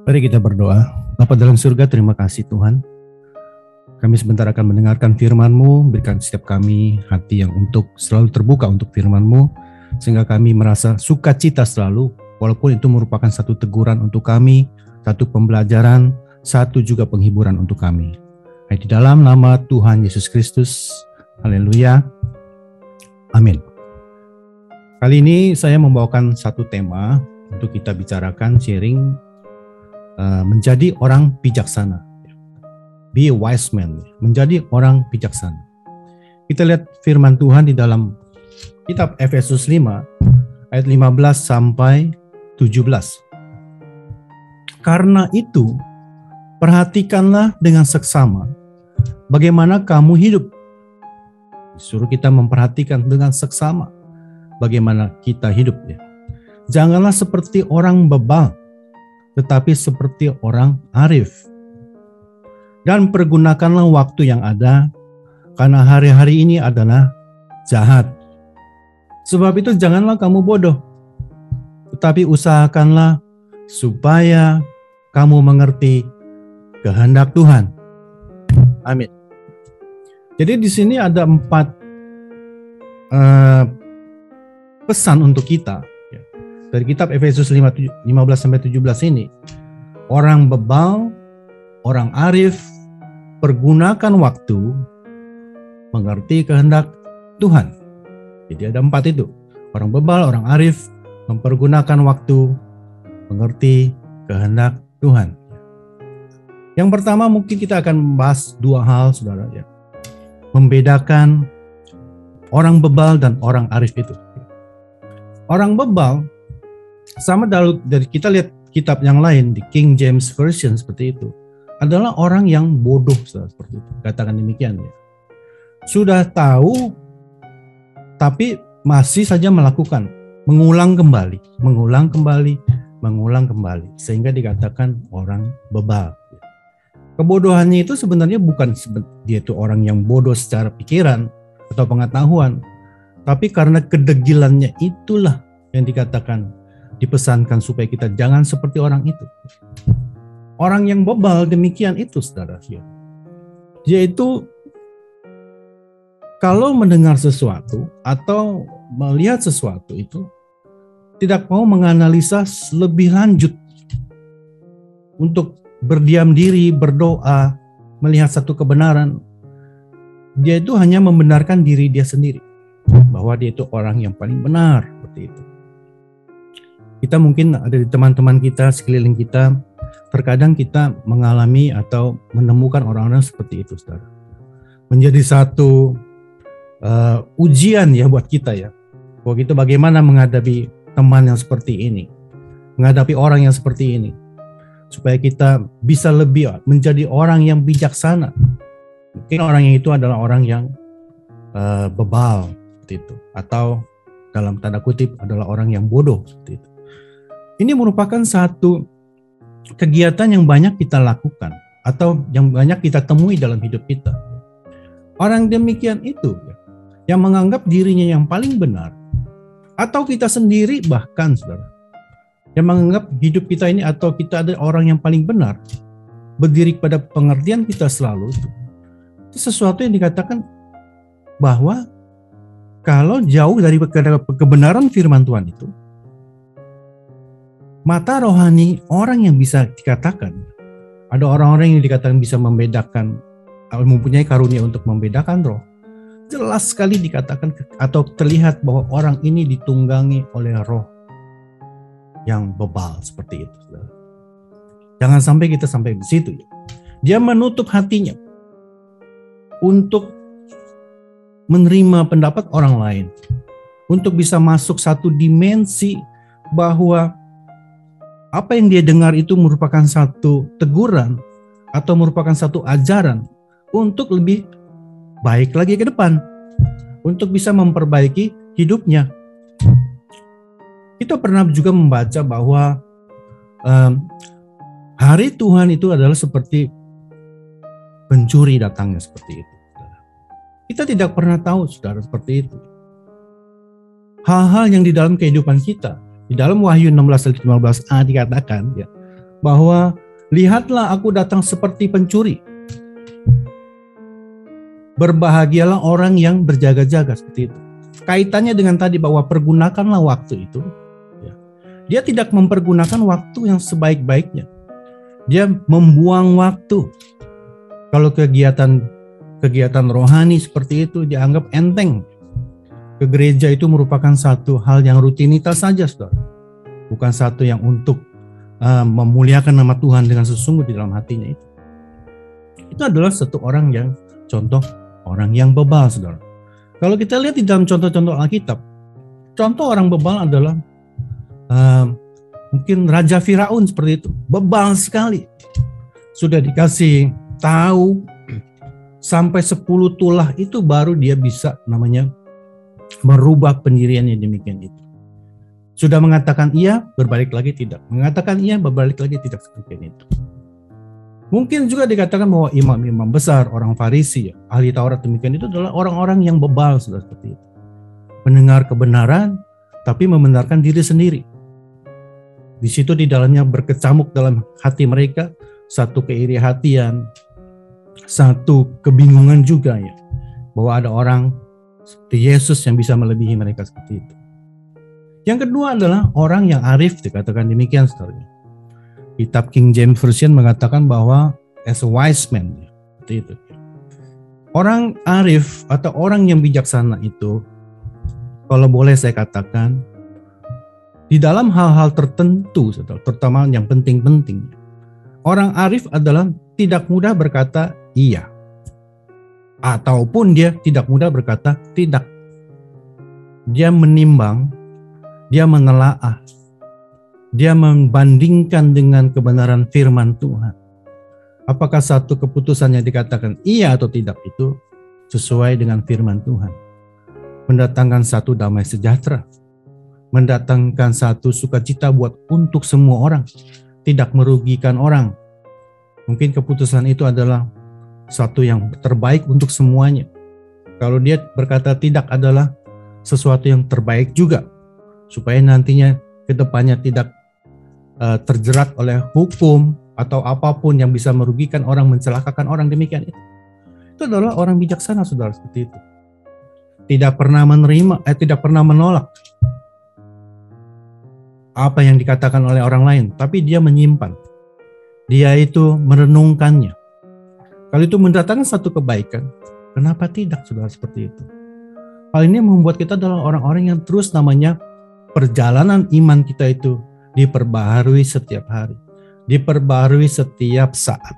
Mari kita berdoa. Bapa dalam surga, terima kasih Tuhan. Kami sebentar akan mendengarkan firman-Mu, berikan setiap kami hati yang selalu terbuka untuk firman-Mu, sehingga kami merasa sukacita selalu, walaupun itu merupakan satu teguran untuk kami, satu pembelajaran, satu juga penghiburan untuk kami. Di dalam nama Tuhan Yesus Kristus, haleluya, amin. Kali ini saya membawakan satu tema untuk kita bicarakan, sharing, menjadi orang bijaksana. Be a wise man, menjadi orang bijaksana. Kita lihat firman Tuhan di dalam kitab Efesus 5 ayat 15 sampai 17. Karena itu, perhatikanlah dengan seksama bagaimana kamu hidup. Disuruh kita memperhatikan dengan seksama bagaimana kita hidup. Janganlah seperti orang bebal, tetapi seperti orang arif. Dan pergunakanlah waktu yang ada, karena hari-hari ini adalah jahat. Sebab itu janganlah kamu bodoh, tetapi usahakanlah supaya kamu mengerti kehendak Tuhan. Amin. Jadi di sini ada 4 pesan untuk kita. Dari kitab Efesus 5, 15-17 ini, orang bebal, orang arif, pergunakan waktu, mengerti kehendak Tuhan. Jadi ada 4 itu. Orang bebal, orang arif, mempergunakan waktu, mengerti kehendak Tuhan. Yang pertama mungkin kita akan membahas 2 hal, saudara. Membedakan orang bebal dan orang arif itu. Orang bebal, sama dari kita lihat kitab yang lain di King James Version seperti itu, adalah orang yang bodoh seperti itu. Katakan demikian ya. Sudah tahu tapi masih saja melakukan, mengulang kembali, sehingga dikatakan orang bebal. Kebodohannya itu sebenarnya bukan dia itu orang yang bodoh secara pikiran atau pengetahuan, tapi karena kedegilannya itulah yang dikatakan, dipesankan supaya kita jangan seperti orang itu. Orang yang bebal demikian itu, saudara. Dia itu kalau mendengar sesuatu atau melihat sesuatu itu tidak mau menganalisa lebih lanjut untuk berdiam diri, berdoa, melihat satu kebenaran. Dia itu hanya membenarkan diri dia sendiri, bahwa dia itu orang yang paling benar, seperti itu. Kita mungkin ada di teman-teman kita, sekeliling kita, terkadang kita mengalami atau menemukan orang-orang seperti itu, saudara. Menjadi satu ujian ya buat kita ya. Bahwa kita bagaimana menghadapi teman yang seperti ini, menghadapi orang yang seperti ini, supaya kita bisa lebih menjadi orang yang bijaksana. Mungkin orang yang itu adalah orang yang bebal, seperti itu, atau dalam tanda kutip adalah orang yang bodoh, seperti itu. Ini merupakan satu kegiatan yang banyak kita lakukan atau yang banyak kita temui dalam hidup kita. Orang demikian itu yang menganggap dirinya yang paling benar, atau kita sendiri bahkan, saudara, yang menganggap hidup kita ini atau kita ada orang yang paling benar, berdiri pada pengertian kita selalu itu sesuatu yang dikatakan bahwa kalau jauh dari kebenaran firman Tuhan itu, mata rohani orang yang bisa dikatakan, ada orang-orang yang dikatakan bisa membedakan, mempunyai karunia untuk membedakan roh. Jelas sekali dikatakan atau terlihat bahwa orang ini ditunggangi oleh roh yang bebal seperti itu. Jangan sampai kita sampai di situ. Dia menutup hatinya untuk menerima pendapat orang lain, untuk bisa masuk satu dimensi bahwa apa yang dia dengar itu merupakan satu teguran atau merupakan satu ajaran untuk lebih baik lagi ke depan, untuk bisa memperbaiki hidupnya. Kita pernah juga membaca bahwa hari Tuhan itu adalah seperti pencuri datangnya, seperti itu. Kita tidak pernah tahu, saudara, seperti itu. Hal-hal yang di dalam kehidupan kita, di dalam Wahyu 16-15a dikatakan, ya, bahwa lihatlah aku datang seperti pencuri. Berbahagialah orang yang berjaga-jaga, seperti itu. Kaitannya dengan tadi bahwa pergunakanlah waktu itu. Dia tidak mempergunakan waktu yang sebaik-baiknya. Dia membuang waktu. Kalau kegiatan rohani seperti itu dianggap enteng. Ke gereja itu merupakan satu hal yang rutinitas saja, saudara. Bukan satu yang untuk memuliakan nama Tuhan dengan sesungguh di dalam hatinya itu. Itu adalah satu orang yang contoh orang yang bebal, saudara. Kalau kita lihat di dalam contoh-contoh Alkitab, contoh orang bebal adalah mungkin Raja Firaun seperti itu. Bebal sekali. Sudah dikasih tahu sampai 10 tulah itu baru dia bisa namanya merubah pendiriannya demikian itu. Sudah mengatakan iya, berbalik lagi tidak. Mengatakan iya, berbalik lagi tidak, seperti itu. Mungkin juga dikatakan bahwa imam-imam besar, orang Farisi, ahli Taurat demikian itu adalah orang-orang yang bebal, sudah seperti itu. Mendengar kebenaran, tapi membenarkan diri sendiri. Di situ di dalamnya berkecamuk dalam hati mereka satu keirihatian, satu kebingungan juga ya, bahwa ada orang seperti Yesus yang bisa melebihi mereka seperti itu. Yang kedua adalah orang yang arif, dikatakan demikian, saudara. Kitab King James Version mengatakan bahwa as a wise man, seperti itu. Orang arif atau orang yang bijaksana itu, kalau boleh saya katakan, di dalam hal-hal tertentu, terutama yang penting-penting, orang arif adalah tidak mudah berkata iya, ataupun dia tidak mudah berkata tidak. Dia menimbang, dia menelaah, dia membandingkan dengan kebenaran firman Tuhan. Apakah satu keputusan yang dikatakan iya atau tidak itu sesuai dengan firman Tuhan. Mendatangkan satu damai sejahtera, mendatangkan satu sukacita untuk semua orang, tidak merugikan orang. Mungkin keputusan itu adalah satu yang terbaik untuk semuanya. Kalau dia berkata tidak adalah sesuatu yang terbaik juga, supaya nantinya ke depannya tidak terjerat oleh hukum atau apapun yang bisa merugikan orang, mencelakakan orang, demikian itu. Itu adalah orang bijaksana, saudara, seperti itu. Tidak pernah menerima, tidak pernah menolak apa yang dikatakan oleh orang lain, tapi dia menyimpan. Dia itu merenungkannya. Kalau itu mendatangkan satu kebaikan, kenapa tidak, saudara, seperti itu? Hal ini membuat kita adalah orang-orang yang terus namanya perjalanan iman kita itu diperbaharui setiap hari, diperbaharui setiap saat,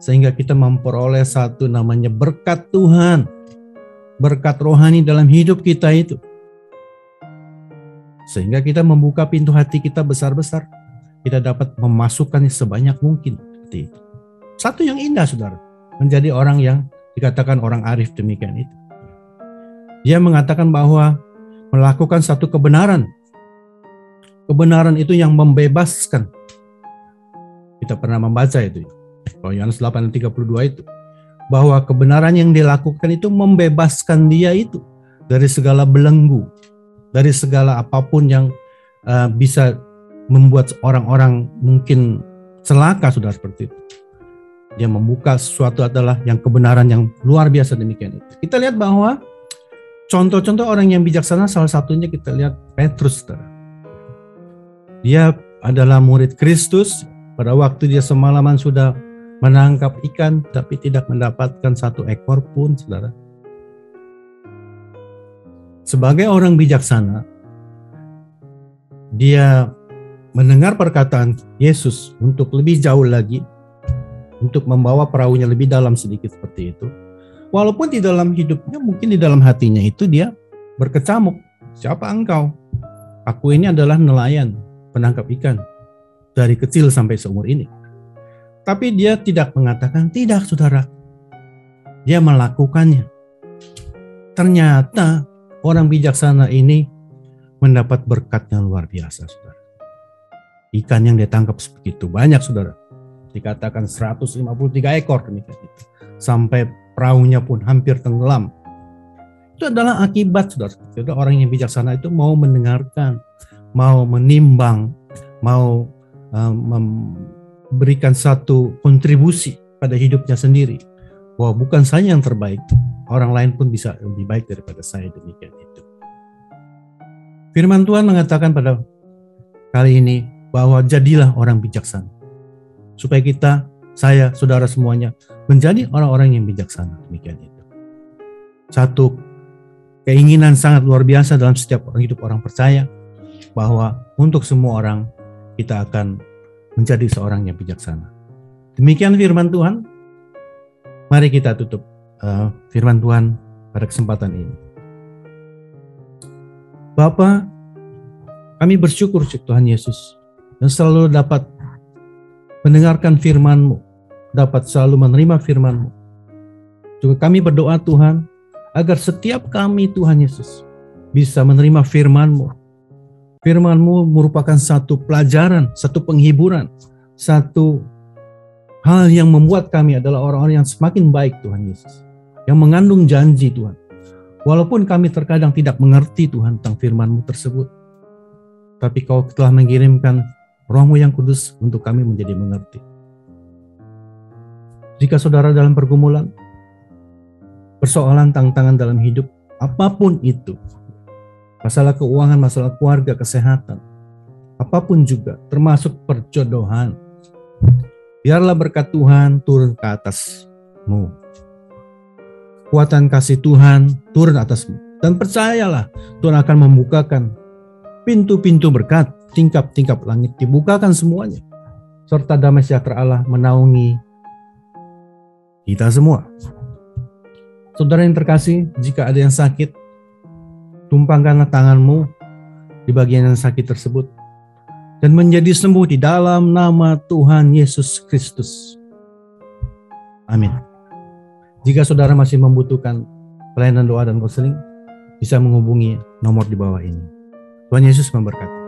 sehingga kita memperoleh satu namanya berkat Tuhan, berkat rohani dalam hidup kita itu, sehingga kita membuka pintu hati kita besar-besar, kita dapat memasukkannya sebanyak mungkin. Seperti itu. Satu yang indah, saudara, menjadi orang yang dikatakan orang arif demikian itu. Dia mengatakan bahwa melakukan satu kebenaran. Kebenaran itu yang membebaskan. Kita pernah membaca itu. Kalau Yohanes 8:32 itu. Bahwa kebenaran yang dilakukan itu membebaskan dia itu dari segala belenggu. Dari segala apapun yang bisa membuat orang-orang mungkin celaka, sudah seperti itu. Dia membuka sesuatu adalah yang kebenaran yang luar biasa demikian itu. Kita lihat bahwa contoh-contoh orang yang bijaksana, salah satunya kita lihat Petrus, saudara. Dia adalah murid Kristus. Pada waktu dia semalaman sudah menangkap ikan, tapi tidak mendapatkan satu ekor pun, saudara. Sebagai orang bijaksana, dia mendengar perkataan Yesus untuk lebih jauh lagi, untuk membawa perahunya lebih dalam sedikit seperti itu. Walaupun di dalam hidupnya, mungkin di dalam hatinya itu dia berkecamuk. Siapa engkau? Aku ini adalah nelayan, penangkap ikan dari kecil sampai seumur ini. Tapi dia tidak mengatakan tidak, saudara. Dia melakukannya. Ternyata orang bijaksana ini mendapat berkat yang luar biasa, saudara. Ikan yang ditangkap begitu banyak, saudara. Dikatakan 153 ekor demikian itu. Sampai perahunya pun hampir tenggelam. Itu adalah akibat, saudara. Jadi orang yang bijaksana itu mau mendengarkan, mau menimbang, mau berikan satu kontribusi pada hidupnya sendiri, bahwa bukan saya yang terbaik, orang lain pun bisa lebih baik daripada saya, demikian itu. Firman Tuhan mengatakan pada kali ini bahwa jadilah orang bijaksana, supaya kita, saya, saudara semuanya menjadi orang-orang yang bijaksana, demikian itu. Satu keinginan sangat luar biasa dalam setiap hidup orang percaya, bahwa untuk semua orang kita akan menjadi seorang yang bijaksana. Demikian firman Tuhan. Mari kita tutup firman Tuhan pada kesempatan ini. Bapa, kami bersyukur Tuhan Yesus, dan selalu dapat mendengarkan firman-Mu, dapat selalu menerima firman-Mu. Juga kami berdoa Tuhan, agar setiap kami Tuhan Yesus bisa menerima firman-Mu. Firman-Mu merupakan satu pelajaran, satu penghiburan, satu hal yang membuat kami adalah orang-orang yang semakin baik Tuhan Yesus, yang mengandung janji Tuhan. Walaupun kami terkadang tidak mengerti Tuhan tentang firman-Mu tersebut, tapi Kau telah mengirimkan Roh-Mu yang kudus untuk kami menjadi mengerti. Jika saudara dalam pergumulan, persoalan, tantangan dalam hidup, apapun itu, masalah keuangan, masalah keluarga, kesehatan, apapun juga, termasuk perjodohan, biarlah berkat Tuhan turun ke atasmu. Kekuatan kasih Tuhan turun atasmu. Dan percayalah, Tuhan akan membukakan pintu-pintu berkat, tingkap-tingkap langit dibukakan semuanya. Serta damai sejahtera Allah menaungi kita semua. Saudara yang terkasih, jika ada yang sakit, tumpangkanlah tanganmu di bagian yang sakit tersebut dan menjadi sembuh di dalam nama Tuhan Yesus Kristus. Amin. Jika saudara masih membutuhkan pelayanan doa dan konseling, bisa menghubungi nomor di bawah ini. Tuhan Yesus memberkati.